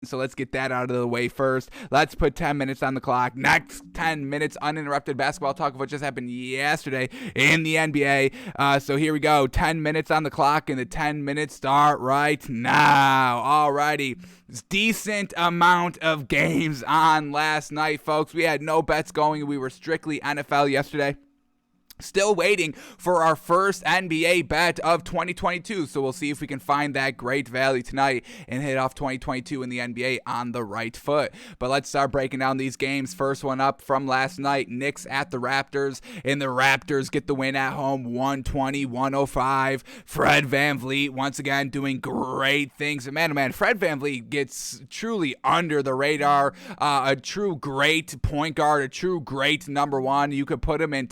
So let's get that out of the way first. Let's put 10 minutes on the clock. Next 10 minutes uninterrupted basketball talk of what just happened yesterday in the NBA. So here we go. 10 minutes on the clock, and the 10 minutes start right now. Alrighty. Decent amount of games on last night, folks. We had no bets going. We were strictly NFL yesterday. Still waiting for our first NBA bet of 2022, so we'll see if we can find that great value tonight and hit off 2022 in the NBA on the right foot. But let's start breaking down these games. First one up from last night, Knicks at the Raptors, and the Raptors get the win at home, 120-105. Fred VanVleet once again doing great things. Man, Fred VanVleet gets truly under the radar, a true great point guard, a true great number one. You could put him in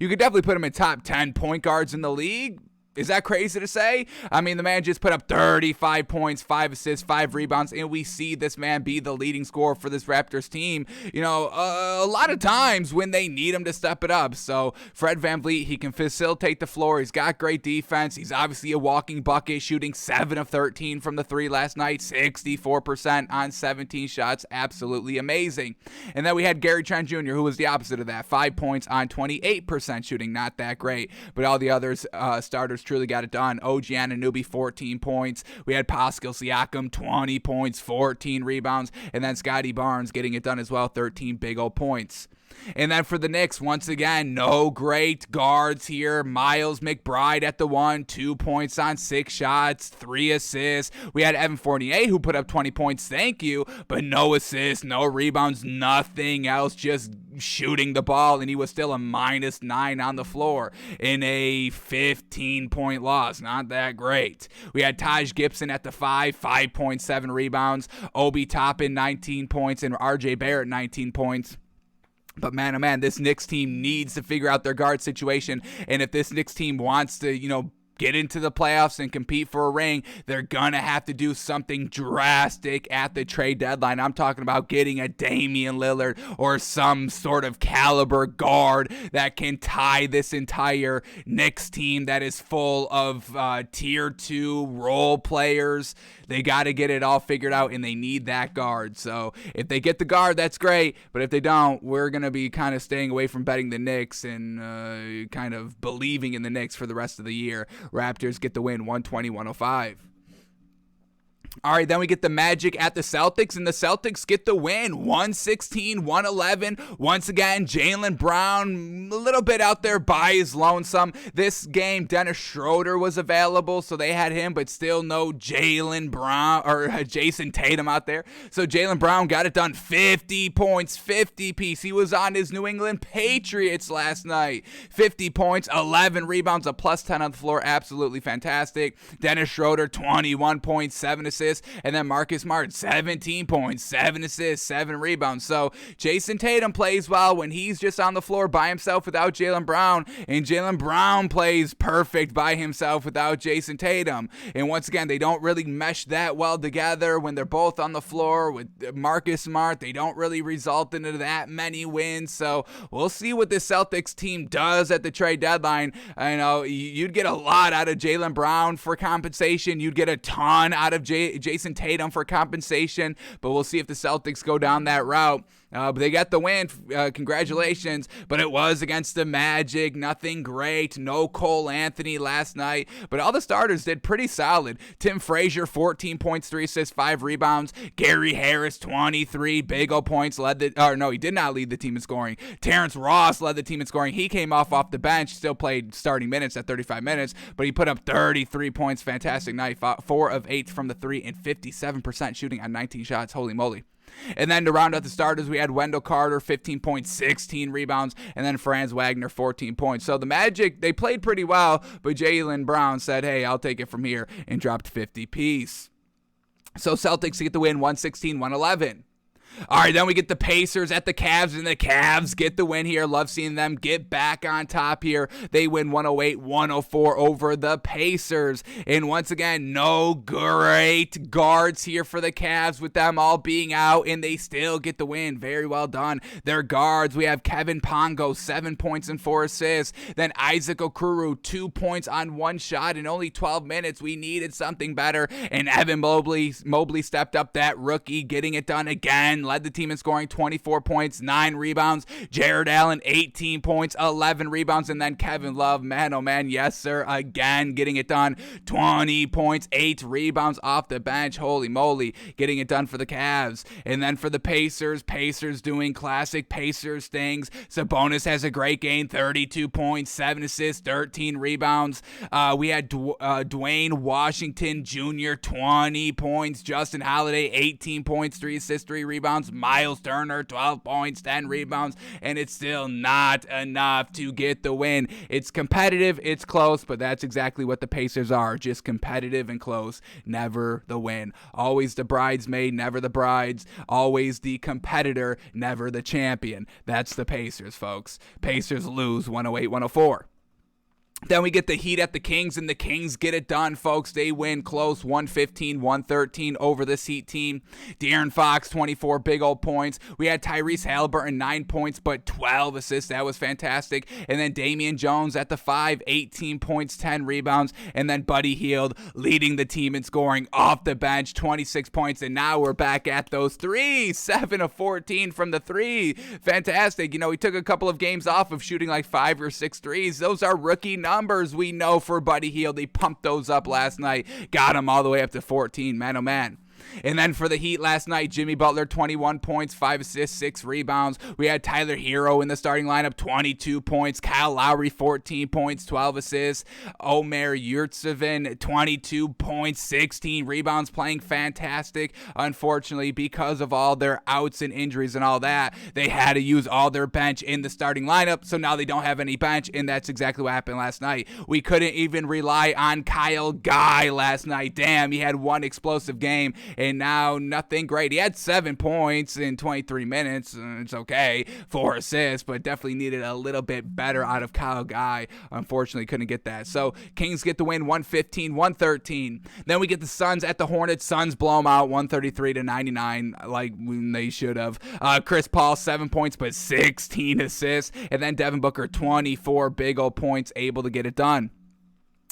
You could definitely put him in top 10 point guards in the league. Is that crazy to say? I mean, the man just put up 35 points, 5 assists, 5 rebounds, and we see this man be the leading scorer for this Raptors team, a lot of times when they need him to step it up. So Fred VanVleet, he can facilitate the floor. He's got great defense. He's obviously a walking bucket, shooting 7 of 13 from the 3 last night, 64% on 17 shots. Absolutely amazing. And then we had Gary Trent Jr., who was the opposite of that, 5 points on 28% shooting. Not that great, but all the others, starters, truly got it done. OG Anunoby, 14 points. We had Pascal Siakam, 20 points, 14 rebounds. And then Scotty Barnes getting it done as well, 13 big old points. And then for the Knicks, once again, no great guards here. Miles McBride at the 1, 2 points on 6 shots, 3 assists. We had Evan Fournier, who put up 20 points, thank you, but no assists, no rebounds, nothing else, just shooting the ball, and he was still a -9 on the floor in a 15-point loss. Not that great. We had Taj Gibson at the 5, 5.7 rebounds. Obi Toppin, 19 points, and RJ Barrett, 19 points. But man, oh man, this Knicks team needs to figure out their guard situation. And if this Knicks team wants to, get into the playoffs and compete for a ring, they're gonna have to do something drastic at the trade deadline. I'm talking about getting a Damian Lillard or some sort of caliber guard that can tie this entire Knicks team that is full of tier 2 role players. They got to get it all figured out, and they need that guard. So if they get the guard, that's great. But if they don't, we're going to be kind of staying away from betting the Knicks and kind of believing in the Knicks for the rest of the year. Raptors get the win, 120-105. All right, then we get the Magic at the Celtics, and the Celtics get the win, 116-111. Once again, Jaylen Brown, a little bit out there by his lonesome. This game, Dennis Schroeder was available, so they had him, but still no Jaylen Brown or Jason Tatum out there. So Jaylen Brown got it done, 50 points, 50 piece. He was on his New England Patriots last night. 50 points, 11 rebounds, a +10 on the floor. Absolutely fantastic. Dennis Schroeder, 21 points, 7 assists. And then Marcus Smart, 17 points, 7 assists, 7 rebounds. So Jason Tatum plays well when he's just on the floor by himself without Jaylen Brown. And Jaylen Brown plays perfect by himself without Jason Tatum. And once again, they don't really mesh that well together when they're both on the floor with Marcus Smart. They don't really result into that many wins. So we'll see what the Celtics team does at the trade deadline. You'd get a lot out of Jaylen Brown for compensation. You'd get a ton out of Jason Tatum for compensation, but we'll see if the Celtics go down that route. But they got the win. Congratulations. But it was against the Magic. Nothing great. No Cole Anthony last night. But all the starters did pretty solid. Tim Frazier, 14 points, 3 assists, 5 rebounds. Gary Harris, 23 big ol' points. He did not lead the team in scoring. Terrence Ross led the team in scoring. He came off the bench, still played starting minutes at 35 minutes, but he put up 33 points. Fantastic night. 4 of 8 from the 3 and 57% shooting on 19 shots. Holy moly. And then to round out the starters, we had Wendell Carter, 15 points, 16 rebounds, and then Franz Wagner, 14 points. So the Magic, they played pretty well, but Jaylen Brown said, hey, I'll take it from here, and dropped 50 piece. So Celtics get the win, 116-111. All right, then we get the Pacers at the Cavs, and the Cavs get the win here. Love seeing them get back on top here. They win 108-104 over the Pacers. And once again, no great guards here for the Cavs with them all being out, and they still get the win. Very well done. Their guards, we have Kevin Pongo, 7 points and 4 assists. Then Isaac Okoro, 2 points on 1 shot in only 12 minutes. We needed something better, and Evan Mobley stepped up, that rookie, getting it done again. Led the team in scoring, 24 points, 9 rebounds. Jared Allen, 18 points, 11 rebounds. And then Kevin Love, man, oh man, yes sir, again getting it done. 20 points, 8 rebounds off the bench. Holy moly, getting it done for the Cavs. And then for the Pacers doing classic Pacers things. Sabonis has a great game, 32 points, 7 assists, 13 rebounds. We had Dwayne Washington Jr., 20 points. Justin Holiday, 18 points, 3 assists, 3 rebounds. Miles Turner, 12 points, 10 rebounds, and it's still not enough to get the win. It's competitive, it's close, but that's exactly what the Pacers are, just competitive and close, never the win. Always the bridesmaid, never the brides. Always the competitor, never the champion. That's the Pacers, folks. Pacers lose 108-104. Then we get the Heat at the Kings, and the Kings get it done, folks. They win close, 115-113 over this Heat team. De'Aaron Fox, 24 big old points. We had Tyrese Halliburton, 9 points, but 12 assists. That was fantastic. And then Damian Jones at the 5, 18 points, 10 rebounds. And then Buddy Hield leading the team in scoring off the bench, 26 points. And now we're back at those threes, 7 of 14 from the 3. Fantastic. You know, we took a couple of games off of shooting like 5 or 6 threes. Those are rookie numbers, we know, for Buddy Hield. They pumped those up last night, got him all the way up to 14. Man, oh man. And then for the Heat last night, Jimmy Butler, 21 points, 5 assists, 6 rebounds. We had Tyler Hero in the starting lineup, 22 points. Kyle Lowry, 14 points, 12 assists. Omer Yurtseven, 22 points, 16 rebounds, playing fantastic. Unfortunately, because of all their outs and injuries and all that, they had to use all their bench in the starting lineup, so now they don't have any bench, and that's exactly what happened last night. We couldn't even rely on Kyle Guy last night. Damn, he had one explosive game, and now nothing great. He had 7 points in 23 minutes. It's okay. 4 assists, but definitely needed a little bit better out of Kyle Guy. Unfortunately, couldn't get that. So Kings get the win, 115-113. Then we get the Suns at the Hornets. Suns blow them out, 133-99, like they should have. Chris Paul, 7 points, but 16 assists. And then Devin Booker, 24 big old points, able to get it done.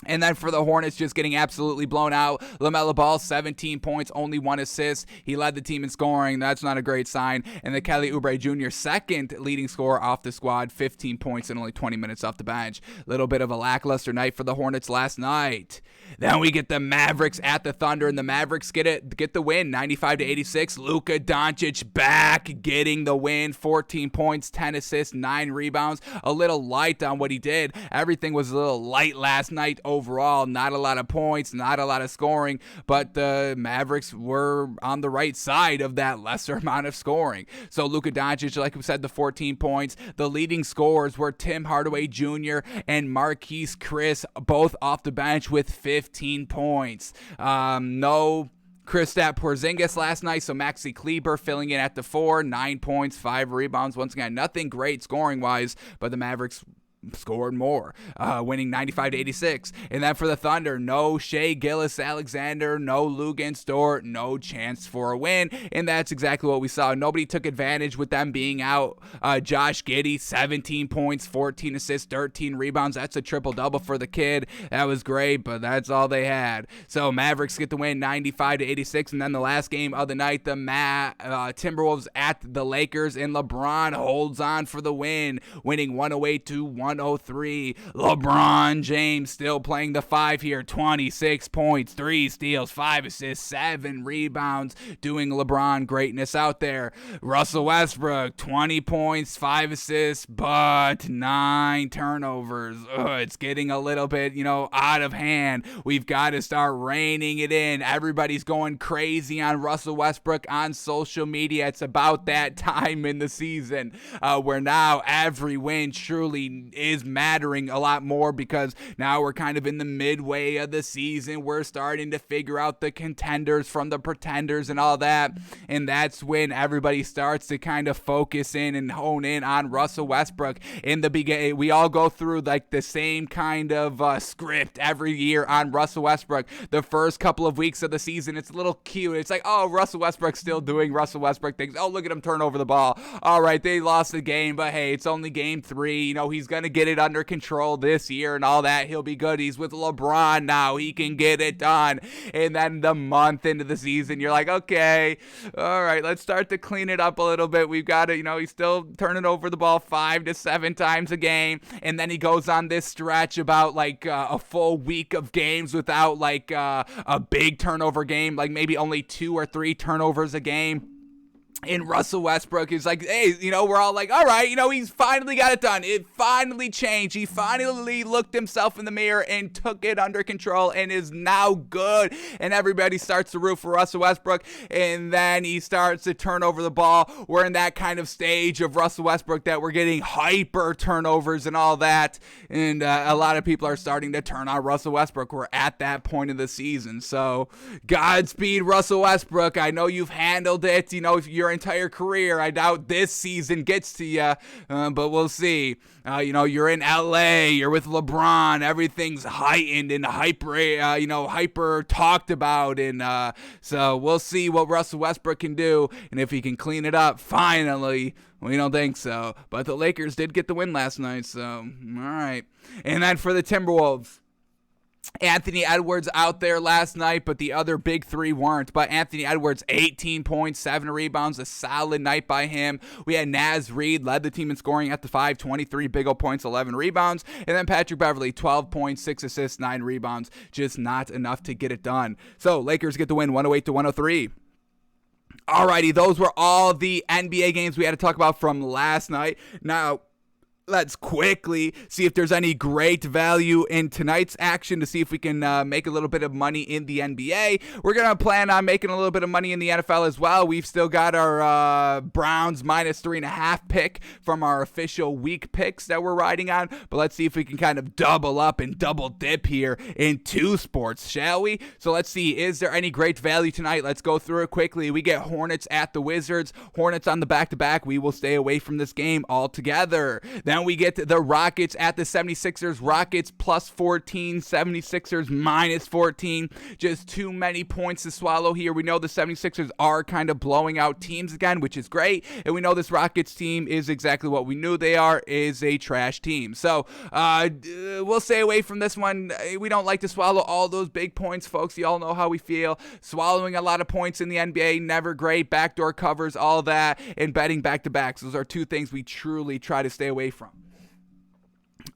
And then for the Hornets, just getting absolutely blown out. LaMelo Ball, 17 points, only 1 assist. He led the team in scoring. That's not a great sign. And the Kelly Oubre Jr., second leading scorer off the squad, 15 points in only 20 minutes off the bench. Little bit of a lackluster night for the Hornets last night. Then we get the Mavericks at the Thunder, and the Mavericks get the win, 95-86. Luka Doncic back, getting the win, 14 points, 10 assists, 9 rebounds. A little light on what he did. Everything was a little light last night overall. Not a lot of points, not a lot of scoring, but the Mavericks were on the right side of that lesser amount of scoring. So Luka Doncic, like we said, the 14 points. The leading scorers were Tim Hardaway Jr. and Marquise Chris, both off the bench with 15 points. No Kristaps Porzingis last night, so Maxi Kleber filling in at the 4, 9 points, 5 rebounds. Once again, nothing great scoring-wise, but the Mavericks scored more, winning 95-86. And then for the Thunder, no Shai Gilgeous-Alexander, no Luguentz Dort, no chance for a win, and that's exactly what we saw. Nobody took advantage with them being out. Josh Giddey, 17 points, 14 assists, 13 rebounds. That's a triple-double for the kid. That was great, but that's all they had. So Mavericks get the win, 95-86, and then the last game of the night, the Timberwolves at the Lakers, and LeBron holds on for the win, winning 108-103. LeBron James still playing the 5 here, 26 points, 3 steals, 5 assists, 7 rebounds, doing LeBron greatness out there. Russell Westbrook, 20 points, 5 assists, but 9 turnovers. It's getting a little bit, out of hand. We've got to start reining it in. Everybody's going crazy on Russell Westbrook on social media. It's about that time in the season where now every win truly is mattering a lot more because now we're kind of in the midway of the season. We're starting to figure out the contenders from the pretenders and all that. And that's when everybody starts to kind of focus in and hone in on Russell Westbrook. In the beginning, we all go through like the same kind of script every year on Russell Westbrook. The first couple of weeks of the season, it's a little cute. It's like, oh, Russell Westbrook's still doing Russell Westbrook things. Oh, look at him turn over the ball. All right, they lost the game, but hey, it's only game 3. You know, he's going to get it under control this year and all that. He'll be good. He's with LeBron now. He can get it done. And then the month into the season, you're like, okay, all right, let's start to clean it up a little bit. We've got to, you know, he's still turning over the ball 5 to 7 times a game. And then he goes on this stretch about like a full week of games without like a big turnover game, like maybe only 2 or 3 turnovers a game. And Russell Westbrook is like, hey, you know, we're all like, all right, you know, he's finally got it done. It finally changed. He finally looked himself in the mirror and took it under control and is now good. And everybody starts to root for Russell Westbrook. And then he starts to turn over the ball. We're in that kind of stage of Russell Westbrook that we're getting hyper turnovers and all that. And a lot of people are starting to turn on Russell Westbrook. We're at that point of the season. So Godspeed, Russell Westbrook. I know you've handled it, you know, if your entire career. I doubt this season gets to you, but we'll see. You know, you're in LA, you're with LeBron, everything's heightened and hyper talked about, and so we'll see what Russell Westbrook can do, and if he can clean it up, finally. We don't think so, but the Lakers did get the win last night, so all right. And then for the Timberwolves, Anthony Edwards out there last night, but the other big 3 weren't. But Anthony Edwards, 18 points, 7 rebounds, a solid night by him. We had Naz Reid, led the team in scoring at the 5, 23 big ol' points, 11 rebounds. And then Patrick Beverley, 12 points, 6 assists, 9 rebounds. Just not enough to get it done. So Lakers get the win, 108 to 103. Alrighty, those were all the NBA games we had to talk about from last night. Now, let's quickly see if there's any great value in tonight's action to see if we can make a little bit of money in the NBA. We're going to plan on making a little bit of money in the NFL as well. We've still got our Browns -3.5 pick from our official week picks that we're riding on. But let's see if we can kind of double up and double dip here in 2 sports, shall we? So let's see, is there any great value tonight? Let's go through it quickly. We get Hornets at the Wizards. Hornets on the back-to-back. We will stay away from this game altogether. Then we get the Rockets at the 76ers. Rockets +14, 76ers -14. Just too many points to swallow here. We know the 76ers are kind of blowing out teams again, which is great. And we know this Rockets team is exactly what we knew they are, is a trash team. So we'll stay away from this one. We don't like to swallow all those big points, folks. You all know how we feel. Swallowing a lot of points in the NBA, never great. Backdoor covers, all that. And betting back-to-backs. Those are 2 things we truly try to stay away from.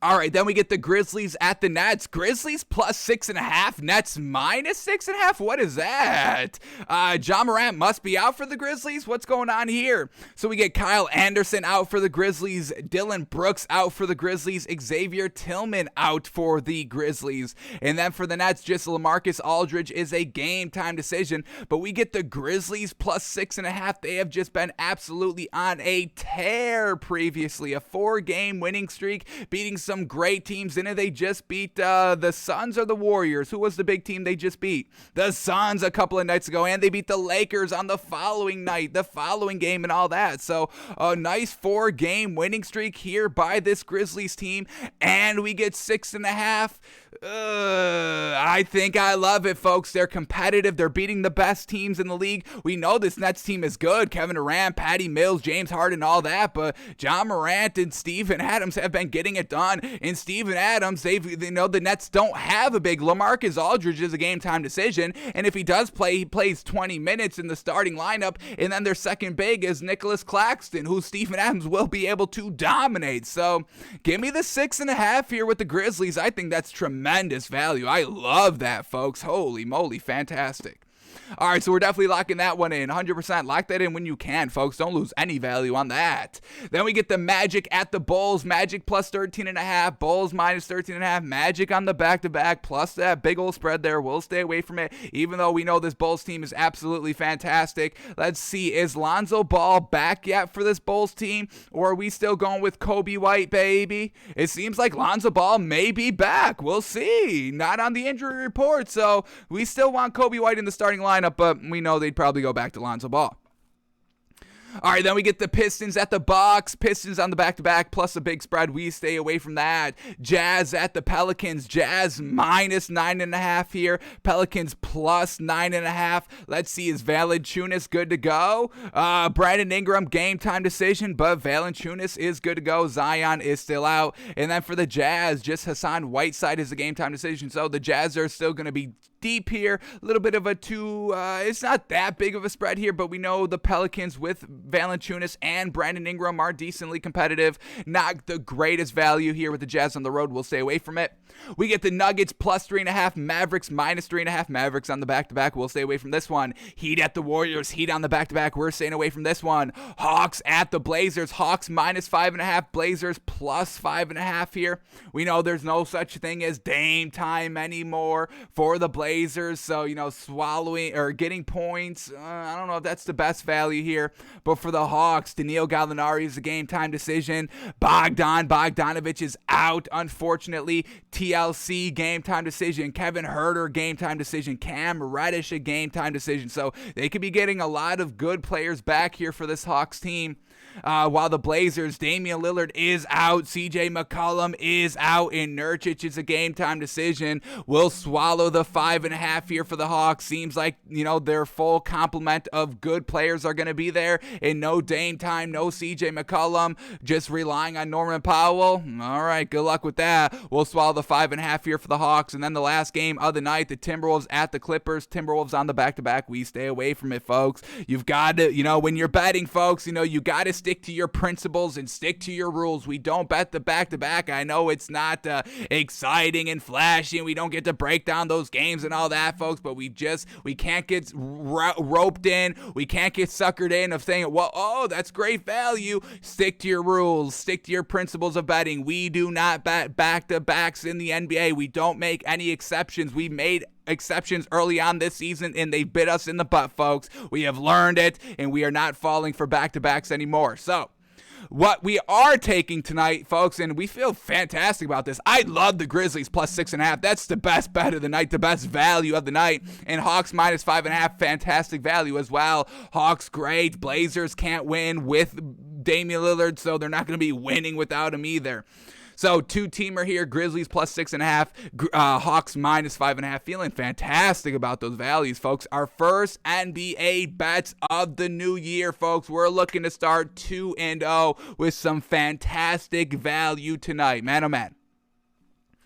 All right, then we get the Grizzlies at the Nets. Grizzlies +6.5, Nets -6.5. What is that? Ja Morant must be out for the Grizzlies. What's going on here? So we get Kyle Anderson out for the Grizzlies, Dylan Brooks out for the Grizzlies, Xavier Tillman out for the Grizzlies. And then for the Nets, just LaMarcus Aldridge is a game time decision. But we get the Grizzlies +6.5. They have just been absolutely on a tear previously. A 4-game winning streak, beating some great teams in it. They just beat the Suns or the Warriors. Who was the big team they just beat? The Suns a couple of nights ago, and they beat the Lakers on the following night, the following game and all that. So a nice 4-game winning streak here by this Grizzlies team, and we get 6.5. I think I love it, folks. They're competitive. They're beating the best teams in the league. We know this Nets team is good. Kevin Durant, Patty Mills, James Harden, all that. But Ja Morant and Steven Adams have been getting it done. And Steven Adams, they know the Nets don't have a big. LaMarcus Aldridge is a game time decision. And if he does play, he plays 20 minutes in the starting lineup. And then their second big is Nicholas Claxton, who Steven Adams will be able to dominate. So give me the 6.5 here with the Grizzlies. I think that's tremendous value. I love that, folks. Holy moly, fantastic. All right, so we're definitely locking that one in. 100%. Lock that in when you can, folks. Don't lose any value on that. Then we get the Magic at the Bulls. Magic plus 13.5. Bulls minus 13.5. Magic on the back-to-back plus that big old spread there. We'll stay away from it, even though we know this Bulls team is absolutely fantastic. Let's see. Is Lonzo Ball back yet for this Bulls team, or are we still going with Kobe White, baby? It seems like Lonzo Ball may be back. We'll see. Not on the injury report, so we still want Kobe White in the starting lineup, but we know they'd probably go back to Lonzo Ball. All right, then we get the Pistons at the Bucks. Pistons on the back-to-back plus a big spread. We stay away from that. Jazz at the Pelicans. Jazz minus 9.5 here. Pelicans plus 9.5. Let's see, is Valanciunas good to go? Brandon Ingram, game time decision, but Valanciunas is good to go. Zion is still out. And then for the Jazz, just Hassan Whiteside is a game time decision. So the Jazz are still going to be deep here. A little bit of a it's not that big of a spread here, but we know the Pelicans with Valanciunas and Brandon Ingram are decently competitive. Not the greatest value here with the Jazz on the road. We'll stay away from it. We get the Nuggets plus 3.5, Mavericks minus 3.5. Mavericks on the back-to-back. We'll stay away from this one. Heat at the Warriors. Heat on the back-to-back. We're staying away from this one. Hawks at the Blazers. Hawks minus 5.5. Blazers plus 5.5 here. We know there's no such thing as Dame time anymore for the Blazers. So, swallowing or getting points, I don't know if that's the best value here. But for the Hawks, Danilo Gallinari is a game time decision. Bogdanovich is out, unfortunately. TLC, game time decision. Kevin Huerter, game time decision. Cam Reddish, a game time decision. So they could be getting a lot of good players back here for this Hawks team. While the Blazers, Damian Lillard is out, CJ McCollum is out, and Nurkic is a game time decision. We'll swallow the 5.5 here for the Hawks. Seems like, their full complement of good players are going to be there, and no Dame time, no CJ McCollum, just relying on Norman Powell. All right, good luck with that. We'll swallow the 5.5 here for the Hawks, and then the last game of the night, the Timberwolves at the Clippers. Timberwolves on the back-to-back. We stay away from it, folks. You've got to, when you're betting, folks, you got to stick to your principles and stick to your rules. We don't bet the back-to-back. I know it's not exciting and flashy, and we don't get to break down those games and all that, folks, but we can't get roped in. We can't get suckered in of saying, well, that's great value. Stick to your rules. Stick to your principles of betting. We do not bet back-to-backs in the NBA. We don't make any exceptions. We made exceptions early on this season, and they bit us in the butt, folks. We have learned it, and we are not falling for back-to-backs anymore. So what we are taking tonight, folks, and we feel fantastic about this. I love the Grizzlies plus 6.5. That's the best bet of the night, the best value of the night. And Hawks minus 5.5, fantastic value as well. Hawks great. Blazers can't win with Damian Lillard, so they're not going to be winning without him either. So two-teamer here, Grizzlies plus 6.5, Hawks minus 5.5. Feeling fantastic about those values, folks. Our first NBA bets of the new year, folks. We're looking to start 2-0 with some fantastic value tonight. Man, oh man.